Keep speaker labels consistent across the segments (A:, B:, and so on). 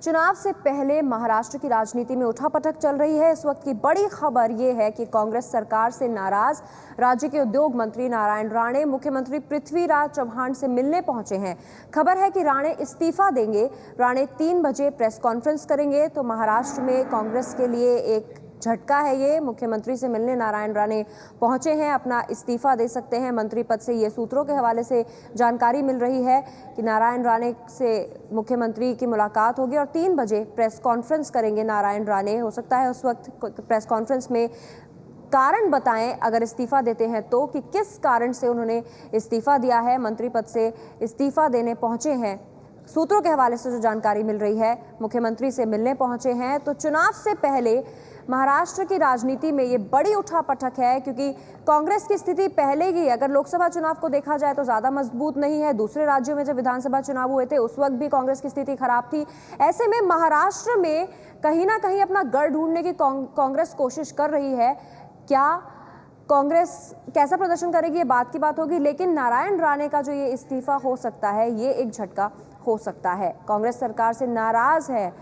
A: चुनाव से पहले महाराष्ट्र की राजनीति में उठापटक चल रही है। इस वक्त की बड़ी खबर ये है कि कांग्रेस सरकार से नाराज राज्य के उद्योग मंत्री नारायण राणे मुख्यमंत्री पृथ्वीराज चव्हाण से मिलने पहुंचे हैं। खबर है कि राणे इस्तीफा देंगे। राणे 3 बजे प्रेस कॉन्फ्रेंस करेंगे। तो महाराष्ट्र में कांग्रेस के लिए एक झटका है। ये मुख्यमंत्री से मिलने नारायण राणे पहुंचे हैं, अपना इस्तीफा दे सकते हैं मंत्री पद से। ये सूत्रों के हवाले से जानकारी मिल रही है कि नारायण राणे से मुख्यमंत्री की मुलाकात होगी और 3 बजे प्रेस कॉन्फ्रेंस करेंगे नारायण राणे। हो सकता है उस वक्त प्रेस कॉन्फ्रेंस में कारण बताएं, अगर इस्तीफा देते हैं तो, कि किस कारण से उन्होंने इस्तीफा दिया है, मंत्री पद से इस्तीफा देने पहुंचे हैं। सूत्रों के हवाले से जो जानकारी मिल रही है, मुख्यमंत्री से मिलने पहुंचे हैं। तो चुनाव से पहले महाराष्ट्र की राजनीति में ये बड़ी उठापटक है, क्योंकि कांग्रेस की स्थिति पहले की, अगर लोकसभा चुनाव को देखा जाए तो ज्यादा मजबूत नहीं है। दूसरे राज्यों में जब विधानसभा चुनाव हुए थे उस वक्त भी कांग्रेस की स्थिति खराब थी। ऐसे में महाराष्ट्र में कहीं ना कहीं अपना गढ़ ढूंढने की कांग्रेस कोशिश कर रही है। क्या कांग्रेस कैसा प्रदर्शन करेगी ये बात की बात होगी, लेकिन नारायण राणे का जो ये इस्तीफा हो सकता है, ये एक झटका हो सकता है। कांग्रेस सरकार से नाराज है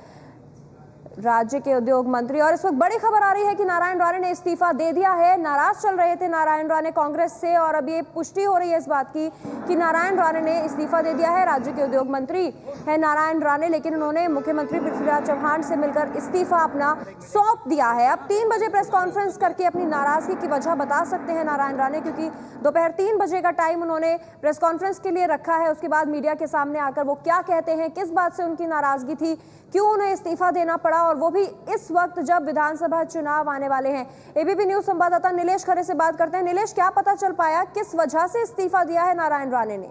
A: राज्य के उद्योग मंत्री, और इस वक्त बड़ी खबर आ रही है कि नारायण राणे ने इस्तीफा दे दिया है। नाराज चल रहे थे नारायण राणे कांग्रेस से, और अब ये पुष्टि हो रही है इस बात की कि नारायण राणे ने इस्तीफा दे दिया है। राज्य के उद्योग मंत्री है नारायण राणे, लेकिन उन्होंने मुख्यमंत्री पृथ्वीराज चव्हाण से मिलकर इस्तीफा अपना सौंप दिया है। अब 3 बजे प्रेस कॉन्फ्रेंस करके अपनी नाराजगी की वजह बता सकते हैं नारायण राणे, क्योंकि दोपहर 3 बजे का टाइम उन्होंने प्रेस कॉन्फ्रेंस के लिए रखा है। उसके बाद मीडिया के सामने आकर वो क्या कहते हैं, किस बात से उनकी नाराजगी थी, क्यों उन्हें इस्तीफा देना पड़ा, और वो भी इस वक्त जब विधानसभा चुनाव आने वाले हैं। एबीपी न्यूज संवाददाता नीलेश खरे से बात करते हैं। नीलेश, क्या पता चल पाया, किस वजह से इस्तीफा दिया है नारायण राणे ने?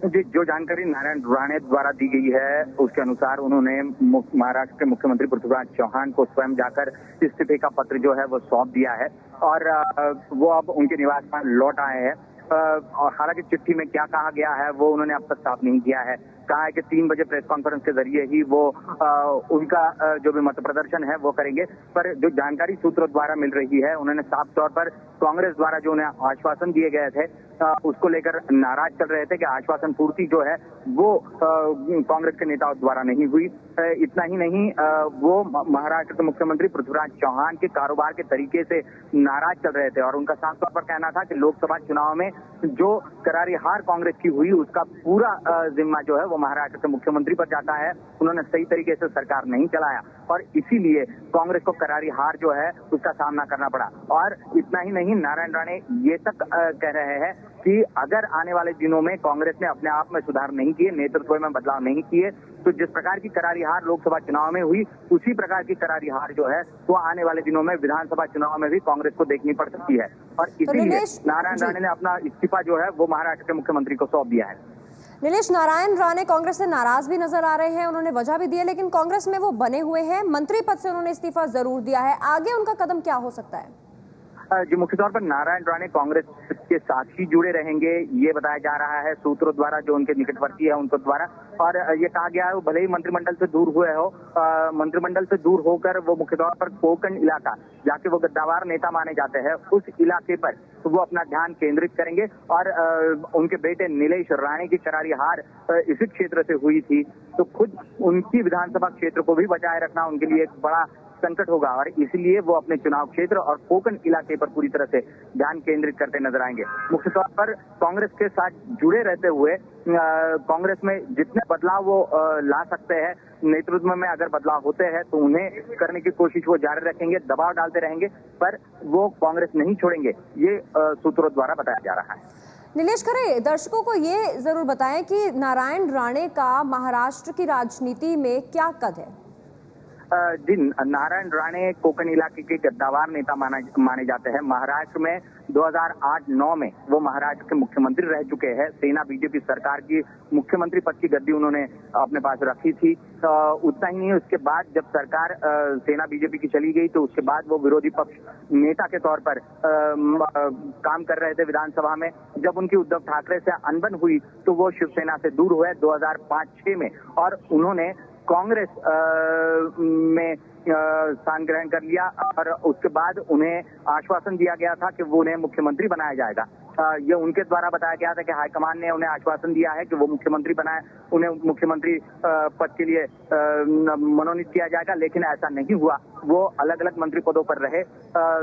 B: जी, जो जानकारी नारायण राणे द्वारा दी गई है उसके अनुसार उन्होंने महाराष्ट्र के मुख्यमंत्री पृथ्वीराज चव्हाण को स्वयं जाकर इस्तीफे का पत्र जो है वो सौंप दिया है, और वो अब उनके निवास पर लौट आए हैं। और हालांकि चिट्ठी में क्या कहा गया है वो उन्होंने अब तक साफ नहीं किया है। कहा है कि 3 बजे प्रेस कॉन्फ्रेंस के जरिए ही वो उनका जो भी मत प्रदर्शन है वो करेंगे। पर जो जानकारी सूत्रों द्वारा मिल रही है, उन्होंने साफ तौर पर कांग्रेस द्वारा जो उन्हें आश्वासन दिए गए थे उसको लेकर नाराज चल रहे थे कि आश्वासन पूर्ति जो है वो कांग्रेस के नेताओं द्वारा नहीं हुई। इतना ही नहीं, वो महाराष्ट्र के मुख्यमंत्री पृथ्वीराज चव्हाण के कारोबार के तरीके से नाराज चल रहे थे, और उनका साफ तौर पर कहना था कि लोकसभा चुनाव में जो करारी हार कांग्रेस की हुई उसका पूरा जिम्मा जो है वो महाराष्ट्र के मुख्यमंत्री पर जाता है। उन्होंने सही तरीके से सरकार नहीं चलाया और इसीलिए कांग्रेस को करारी हार जो है उसका सामना करना पड़ा। और इतना ही नहीं, नारायण राणे ये तक कह रहे हैं कि अगर आने वाले दिनों में कांग्रेस ने अपने आप में सुधार नहीं किए, नेतृत्व में बदलाव नहीं किए, तो जिस प्रकार की करारी हार लोकसभा चुनाव में हुई उसी प्रकार की करारी हार जो है वो आने वाले दिनों में विधानसभा चुनाव में भी कांग्रेस को देखनी पड़ सकती है। और इसीलिए नारायण राणे ने अपना इस्तीफा जो है वो महाराष्ट्र के मुख्यमंत्री को सौंप दिया है।
A: नीलेश, नारायण राणे कांग्रेस से नाराज भी नजर आ रहे हैं, उन्होंने वजह भी दी है, लेकिन कांग्रेस में वो बने हुए हैं। मंत्री पद से उन्होंने इस्तीफा जरूर दिया है। आगे उनका कदम क्या हो सकता है?
B: जी, मुख्य तौर पर नारायण राणे कांग्रेस के साथ ही जुड़े रहेंगे, ये बताया जा रहा है सूत्रों द्वारा, जो उनके निकटवर्ती है उनको द्वारा। और ये कहा गया है वो भले ही मंत्रिमंडल से दूर हुए हो, मंत्रिमंडल से दूर होकर वो मुख्य तौर पर कोंकण इलाका, जाके वो गद्दावर नेता माने जाते हैं, उस इलाके पर वो अपना ध्यान केंद्रित करेंगे। और उनके बेटे नीलेश राणे की करारी हार इसी क्षेत्र से हुई थी, तो खुद उनकी विधानसभा क्षेत्र को भी बचाए रखना उनके लिए एक बड़ा संकट होगा, और इसलिए वो अपने चुनाव क्षेत्र और कोंकण इलाके पर पूरी तरह से ध्यान केंद्रित करते नजर आएंगे। मुख्य तौर पर कांग्रेस के साथ जुड़े रहते हुए कांग्रेस में जितने बदलाव वो ला सकते हैं, नेतृत्व में अगर बदलाव होते हैं तो उन्हें करने की कोशिश वो जारी रखेंगे, दबाव डालते रहेंगे, पर वो कांग्रेस नहीं छोड़ेंगे, ये सूत्रों द्वारा बताया जा रहा है।
A: नीलेश खरे, दर्शकों को ये जरूर बताएं कि नारायण राणे का महाराष्ट्र की राजनीति में क्या कद है?
B: जी, नारायण राणे कोंकण इलाके के गद्दावर नेता माने जाते हैं। महाराष्ट्र में 2008-9 में वो महाराष्ट्र के मुख्यमंत्री रह चुके हैं। सेना बीजेपी सरकार की मुख्यमंत्री पद की गद्दी उन्होंने अपने पास रखी थी। उतना ही नहीं, उसके बाद जब सरकार सेना बीजेपी की चली गई तो उसके बाद वो विरोधी पक्ष नेता के तौर पर काम कर रहे थे विधानसभा में। जब उनकी उद्धव ठाकरे से अनबन हुई तो वो शिवसेना से दूर हुए 2005-6 में, और उन्होंने कांग्रेस में स्थान ग्रहण कर लिया, और उसके बाद उन्हें आश्वासन दिया गया था कि वो उन्हें मुख्यमंत्री बनाया जाएगा। ये उनके द्वारा बताया गया था कि हाईकमान ने उन्हें आश्वासन दिया है कि वो मुख्यमंत्री बनाए, उन्हें मुख्यमंत्री पद के लिए मनोनीत किया जाएगा, लेकिन ऐसा नहीं हुआ। वो अलग अलग मंत्री पदों पर रहे।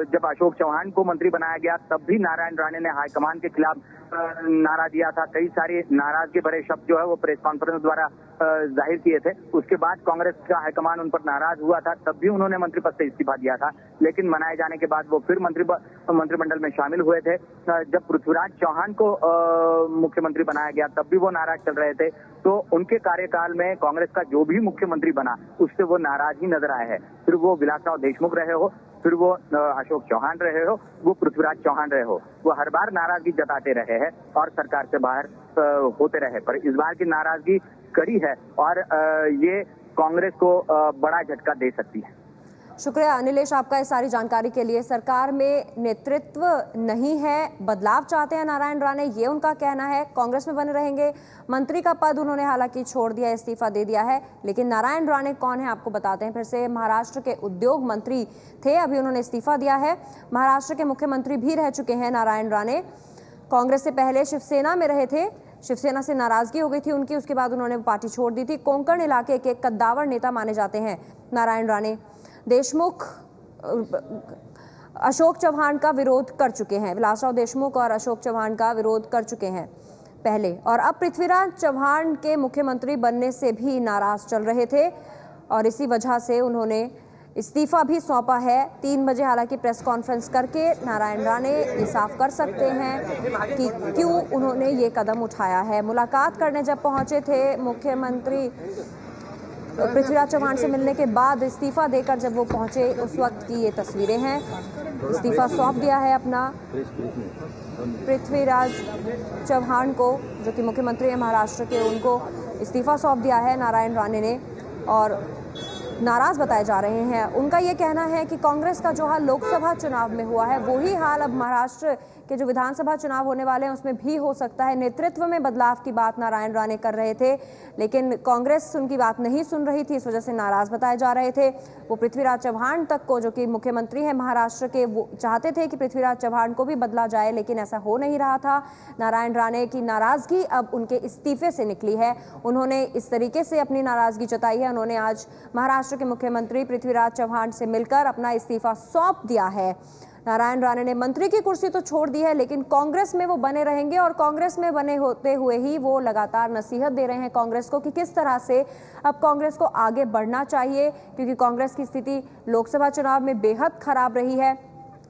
B: जब अशोक चौहान को मंत्री बनाया गया तब भी नारायण राणे ने हाईकमान के खिलाफ नारा दिया था। कई सारे नाराजगी भरे शब्द जो है वो प्रेस कॉन्फ्रेंस द्वारा जाहिर किए थे। उसके बाद कांग्रेस का हाईकमान उन पर नाराज हुआ था, तब भी उन्होंने मंत्री पद से इस्तीफा दिया था, लेकिन मनाए जाने के बाद वो फिर मंत्रिमंडल में शामिल हुए थे। जब पृथ्वीराज चौहान को मुख्यमंत्री बनाया गया तब भी वो नाराज चल रहे थे। तो उनके कार्यकाल में कांग्रेस का जो भी मुख्यमंत्री बना उससे वो नाराज ही नजर आए हैं। फिर वो विलासराव देशमुख रहे हो, फिर वो अशोक चौहान रहे हो, वो पृथ्वीराज चौहान रहे हो, वो हर बार नाराजगी जताते रहे हैं और सरकार से बाहर होते रहे। पर इस बार की नाराजगी कड़ी है और ये कांग्रेस को बड़ा झटका दे सकती है।
A: शुक्रिया अनिलेश आपका इस सारी जानकारी के लिए। सरकार में नेतृत्व नहीं है, बदलाव चाहते हैं नारायण राणे, ये उनका कहना है। कांग्रेस में बने रहेंगे। मंत्री का पद उन्होंने हालांकि छोड़ दिया, इस्तीफा दे दिया है। लेकिन नारायण राणे कौन है आपको बताते हैं फिर से। महाराष्ट्र के उद्योग मंत्री थे, अभी उन्होंने इस्तीफा दिया है। महाराष्ट्र के मुख्यमंत्री भी रह चुके हैं नारायण राणे। कांग्रेस से पहले शिवसेना में रहे थे, शिवसेना से नाराजगी हो गई थी उनकी, उसके बाद उन्होंने पार्टी छोड़ दी थी। कोंकण इलाके के कद्दावर नेता माने जाते हैं नारायण राणे। देशमुख अशोक चौहान का विरोध कर चुके हैं, विलासराव देशमुख और अशोक चौहान का विरोध कर चुके हैं पहले, और अब पृथ्वीराज चौहान के मुख्यमंत्री बनने से भी नाराज चल रहे थे और इसी वजह से उन्होंने इस्तीफा भी सौंपा है। 3 बजे हालांकि प्रेस कॉन्फ्रेंस करके नारायण राणे ये साफ कर सकते हैं कि क्यों उन्होंने ये कदम उठाया है। मुलाकात करने जब पहुंचे थे मुख्यमंत्री पृथ्वीराज चौहान से मिलने के बाद इस्तीफा देकर जब वो पहुंचे उस वक्त की ये तस्वीरें हैं। इस्तीफा सौंप दिया है अपना पृथ्वीराज चौहान को, जो कि मुख्यमंत्री हैं महाराष्ट्र के, उनको इस्तीफा सौंप दिया है नारायण राणे ने और नाराज बताए जा रहे हैं। उनका ये कहना है कि कांग्रेस का जो हाल लोकसभा चुनाव में हुआ है वही हाल अब महाराष्ट्र के जो विधानसभा चुनाव होने वाले हैं उसमें भी हो सकता है। नेतृत्व में बदलाव की बात नारायण राणे कर रहे थे, लेकिन कांग्रेस उनकी बात नहीं सुन रही थी, इस वजह से नाराज बताए जा रहे थे। वो पृथ्वीराज चौहान तक को, जो कि मुख्यमंत्री हैं महाराष्ट्र के, वो चाहते थे कि पृथ्वीराज चौहान को भी बदला जाए, लेकिन ऐसा हो नहीं रहा था। नारायण राणे की नाराजगी अब उनके इस्तीफे से निकली है। उन्होंने इस तरीके से अपनी नाराजगी जताई है। उन्होंने आज महाराष्ट्र के मुख्यमंत्री पृथ्वीराज चौहान से मिलकर अपना इस्तीफा सौंप दिया है। नारायण राणे ने मंत्री की कुर्सी तो छोड़ दी है, लेकिन कांग्रेस में वो बने रहेंगे और कांग्रेस में बने होते हुए ही वो लगातार नसीहत दे रहे हैं कांग्रेस को कि किस तरह से अब कांग्रेस को आगे बढ़ना चाहिए, क्योंकि कांग्रेस की स्थिति लोकसभा चुनाव में बेहद खराब रही है।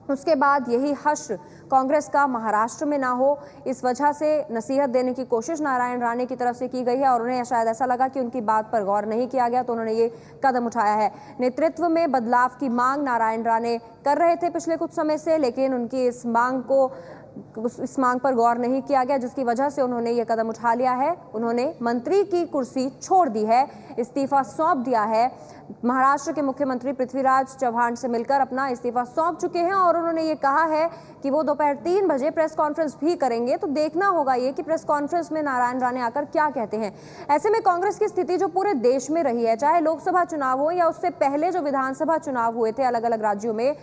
A: उसके बाद यही हश्र कांग्रेस का महाराष्ट्र में ना हो, इस वजह से नसीहत देने की कोशिश नारायण राणे की तरफ से की गई है और उन्हें शायद ऐसा लगा कि उनकी बात पर गौर नहीं किया गया, तो उन्होंने ये कदम उठाया है। नेतृत्व में बदलाव की मांग नारायण राणे कर रहे थे पिछले कुछ समय से, लेकिन उनकी इस मांग पर गौर नहीं किया गया, जिसकी वजह से उन्होंने ये कदम उठा लिया है। उन्होंने मंत्री की कुर्सी छोड़ दी है, इस्तीफा सौंप दिया है। महाराष्ट्र के मुख्यमंत्री पृथ्वीराज चौहान से मिलकर अपना इस्तीफा सौंप चुके हैं और उन्होंने ये कहा है कि वो दोपहर 3 बजे प्रेस कॉन्फ्रेंस भी करेंगे। तो देखना होगा ये कि प्रेस कॉन्फ्रेंस में नारायण राणे आकर क्या कहते हैं। ऐसे में कांग्रेस की स्थिति जो पूरे देश में रही है, चाहे लोकसभा चुनाव हो या उससे पहले जो विधानसभा चुनाव हुए थे अलग अलग राज्यों में,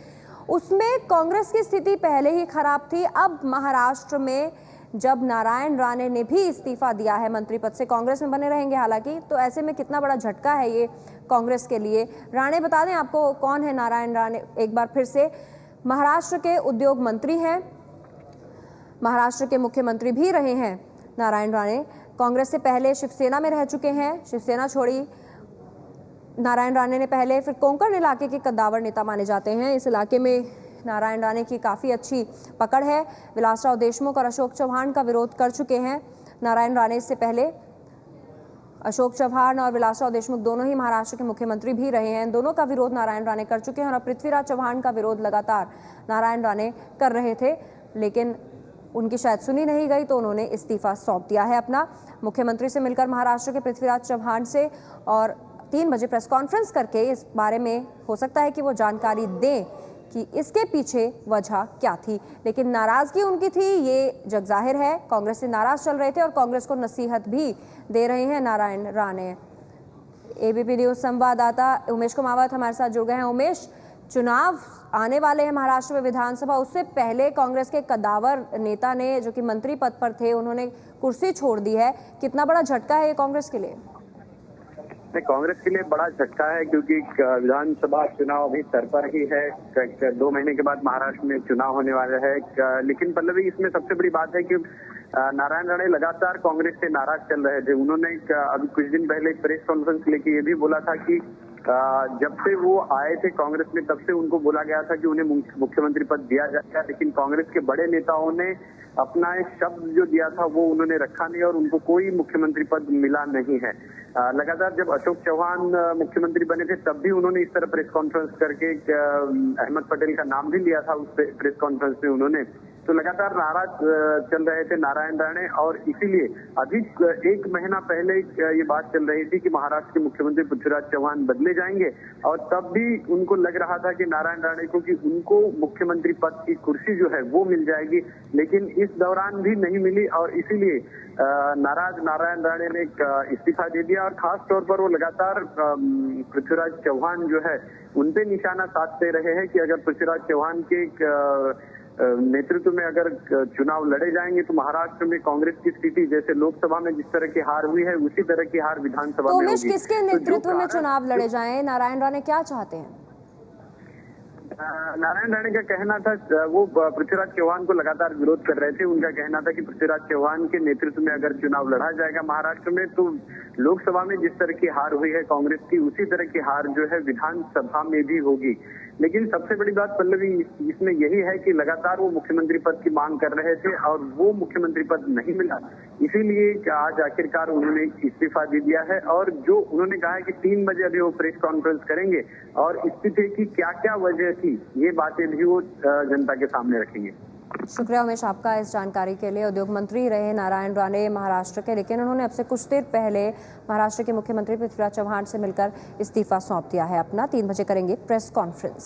A: उसमें कांग्रेस की स्थिति पहले ही खराब थी। अब महाराष्ट्र में जब नारायण राणे ने भी इस्तीफा दिया है मंत्री पद से, कांग्रेस में बने रहेंगे हालांकि, तो ऐसे में कितना बड़ा झटका है ये कांग्रेस के लिए। राणे बता दें आपको कौन है नारायण राणे एक बार फिर से। महाराष्ट्र के उद्योग मंत्री हैं, महाराष्ट्र के मुख्यमंत्री भी रहे हैं नारायण राणे। कांग्रेस से पहले शिवसेना में रह चुके हैं, शिवसेना छोड़ी नारायण राणे ने पहले, फिर कोंकण इलाके के कद्दावर नेता माने जाते हैं। इस इलाके में नारायण राणे की काफ़ी अच्छी पकड़ है। विलासराव देशमुख और अशोक चौहान का विरोध कर चुके हैं नारायण राणे। इससे पहले अशोक चौहान और विलासराव देशमुख दोनों ही महाराष्ट्र के मुख्यमंत्री भी रहे हैं। दोनों का विरोध नारायण राणे कर चुके हैं और अब पृथ्वीराज चौहान का विरोध लगातार नारायण राणे कर रहे थे, लेकिन उनकी शायद सुनी नहीं गई, तो उन्होंने इस्तीफा सौंप दिया है अपना। मुख्यमंत्री से मिलकर महाराष्ट्र के पृथ्वीराज चौहान से और 3 बजे प्रेस कॉन्फ्रेंस करके इस बारे में हो सकता है कि वो जानकारी दें कि इसके पीछे वजह क्या थी। लेकिन नाराजगी उनकी थी, ये जग जाहिर है। कांग्रेस से नाराज चल रहे थे और कांग्रेस को नसीहत भी दे रहे हैं नारायण राणे। एबीपी न्यूज संवाददाता उमेश कुमावत हमारे साथ जुड़ गए हैं। उमेश, चुनाव आने वाले हैं महाराष्ट्र में विधानसभा, उससे पहले कांग्रेस के कद्दावर नेता ने जो कि मंत्री पद पर थे उन्होंने कुर्सी छोड़ दी है। कितना बड़ा झटका है ये कांग्रेस के लिए?
C: कांग्रेस के लिए बड़ा झटका है क्योंकि विधानसभा चुनाव अभी सर पर ही है। 2 महीने के बाद महाराष्ट्र में चुनाव होने वाला है। लेकिन पल्लवी, इसमें सबसे बड़ी बात है कि नारायण राणे लगातार कांग्रेस से नाराज चल रहे थे। उन्होंने अभी कुछ दिन पहले एक प्रेस कॉन्फ्रेंस लेके ये भी बोला था कि जब से वो आए थे कांग्रेस में तब से उनको बोला गया था कि उन्हें मुख्यमंत्री पद दिया जाएगा, लेकिन कांग्रेस के बड़े नेताओं ने अपना एक शब्द जो दिया था वो उन्होंने रखा नहीं और उनको कोई मुख्यमंत्री पद मिला नहीं है। लगातार जब अशोक चौहान मुख्यमंत्री बने थे तब भी उन्होंने इस तरह प्रेस कॉन्फ्रेंस करके अहमद पटेल का नाम भी लिया था उस प्रेस कॉन्फ्रेंस में उन्होंने। तो लगातार नाराज चल रहे थे नारायण राणे और इसीलिए अभी 1 महीना पहले ये बात चल रही थी कि महाराष्ट्र के मुख्यमंत्री पृथ्वीराज चौहान बदले जाएंगे और तब भी उनको लग रहा था कि नारायण राणे को कि उनको मुख्यमंत्री पद की कुर्सी जो है वो मिल जाएगी, लेकिन इस दौरान भी नहीं मिली और इसीलिए नाराज नारायण राणे ने इस्तीफा दे दिया और खास तौर पर वो लगातार पृथ्वीराज चौहान जो है उन पे निशाना साधते रहे हैं कि अगर पृथ्वीराज चौहान के नेतृत्व में अगर चुनाव लड़े जाएंगे तो महाराष्ट्र में कांग्रेस की स्थिति जैसे लोकसभा में जिस तरह की हार हुई है उसी तरह की हार विधानसभा में होगी।
A: किसके नेतृत्व में चुनाव लड़े जाएं? नारायण राणे क्या चाहते हैं?
C: नारायण राणे का कहना था, वो पृथ्वीराज चौहान को लगातार विरोध कर रहे थे। उनका कहना था कि पृथ्वीराज चौहान के नेतृत्व में अगर चुनाव लड़ा जाएगा महाराष्ट्र में तो लोकसभा में जिस तरह की हार हुई है कांग्रेस की उसी तरह की हार जो है विधानसभा में भी होगी। लेकिन सबसे बड़ी बात पल्लवी इसमें यही है कि लगातार वो मुख्यमंत्री पद की मांग कर रहे थे और वो मुख्यमंत्री पद नहीं मिला, इसीलिए आज आखिरकार उन्होंने इस्तीफा दे दिया है। और जो उन्होंने कहा है कि 3 बजे अभी वो प्रेस कॉन्फ्रेंस करेंगे और इस्तीफे की क्या क्या वजह थी ये बातें भी वो जनता के सामने रखेंगे।
A: शुक्रिया उमेश आपका इस जानकारी के लिए। उद्योग मंत्री रहे नारायण राणे महाराष्ट्र के, लेकिन उन्होंने अब से कुछ देर पहले महाराष्ट्र के मुख्यमंत्री पृथ्वीराज चौहान से मिलकर इस्तीफा सौंप दिया है अपना। 3 बजे करेंगे प्रेस कॉन्फ्रेंस।